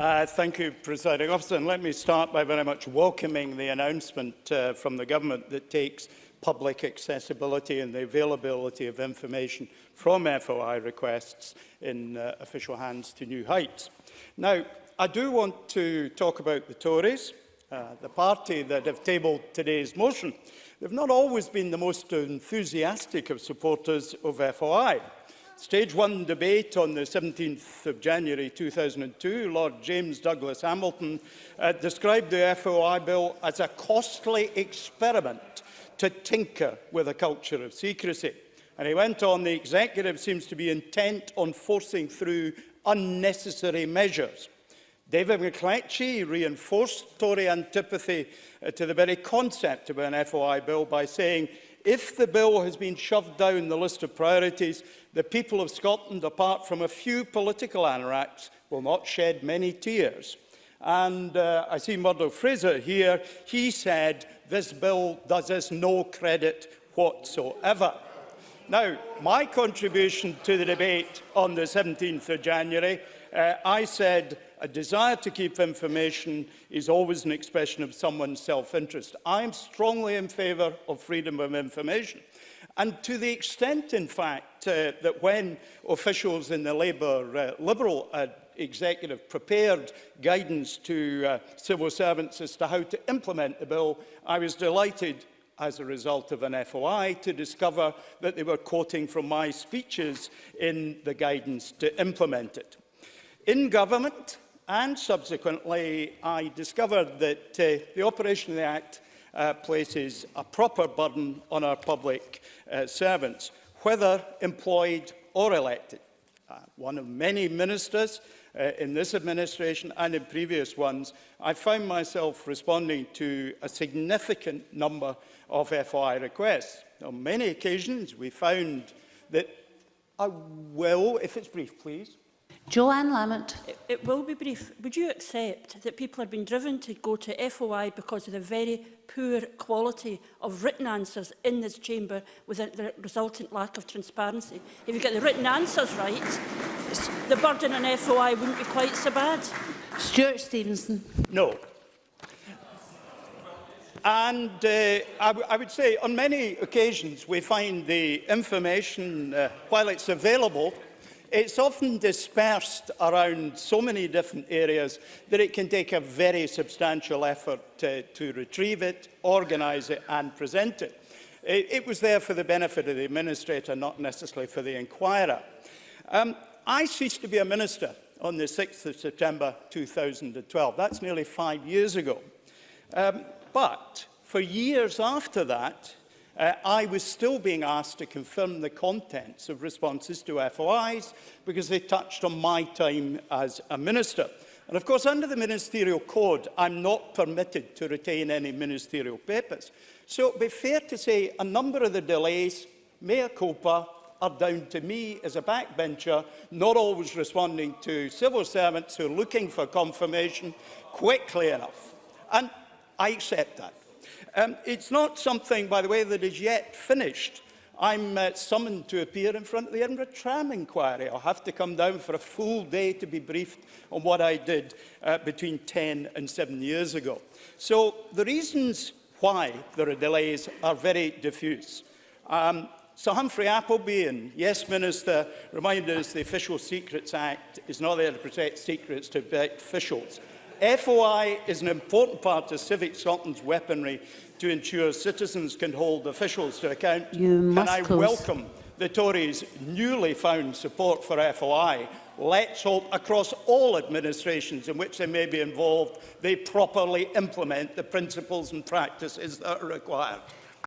Thank you, Presiding Officer. And let me start by very much welcoming the announcement from the Government that takes public accessibility and the availability of information from FOI requests in official hands to new heights. Now, I do want to talk about the Tories, the party that have tabled today's motion. They've not always been the most enthusiastic of supporters of FOI. Stage 1 debate on the 17th of January 2002, Lord James Douglas Hamilton described the FOI bill as a costly experiment to tinker with a culture of secrecy. And he went on, the executive seems to be intent on forcing through unnecessary measures. David McClatchy reinforced Tory antipathy to the very concept of an FOI bill by saying, if the bill has been shoved down the list of priorities, the people of Scotland, apart from a few political anoraks, will not shed many tears. And I see Murdo Fraser here. He said, this bill does us no credit whatsoever. Now, my contribution to the debate on the 17th of January, I said, a desire to keep information is always an expression of someone's self-interest. I am strongly in favour of freedom of information. And to the extent, in fact, that when officials in the Labour Liberal executive prepared guidance to civil servants as to how to implement the bill, I was delighted, as a result of an FOI, to discover that they were quoting from my speeches in the guidance to implement it. In government, and subsequently, I discovered that the operation of the Act places a proper burden on our public servants, whether employed or elected. One of many ministers in this administration and in previous ones, I found myself responding to a significant number of FOI requests. On many occasions, we found that I will, if it's brief, please. Joanne Lamont. It will be brief. Would you accept that people are being driven to go to FOI because of the very poor quality of written answers in this chamber with the resultant lack of transparency? If you get the written answers right, the burden on FOI wouldn't be quite so bad. Stewart Stevenson. No. And I would say on many occasions we find the information, while it's available, it's often dispersed around so many different areas that it can take a very substantial effort to retrieve it, organise it and present it. It was there for the benefit of the administrator, not necessarily for the inquirer. I ceased to be a minister on the 6th of September 2012. That's nearly 5 years ago. But for years after that, I was still being asked to confirm the contents of responses to FOIs because they touched on my time as a minister. And of course, under the Ministerial Code, I'm not permitted to retain any ministerial papers. So it would be fair to say a number of the delays, mea culpa, are down to me as a backbencher, not always responding to civil servants who are looking for confirmation quickly enough. And I accept that. It's not something, by the way, that is yet finished. I'm summoned to appear in front of the Edinburgh Tram inquiry. I'll have to come down for a full day to be briefed on what I did between 10 and 7 years ago. So the reasons why there are delays are very diffuse. Sir Humphrey Appleby, and yes, Minister, reminded us the Official Secrets Act is not there to protect secrets, to protect officials. FOI is an important part of Civic Scotland's weaponry to ensure citizens can hold officials to account. And I welcome the Tories' newly found support for FOI. Let's hope across all administrations in which they may be involved, they properly implement the principles and practices that are required.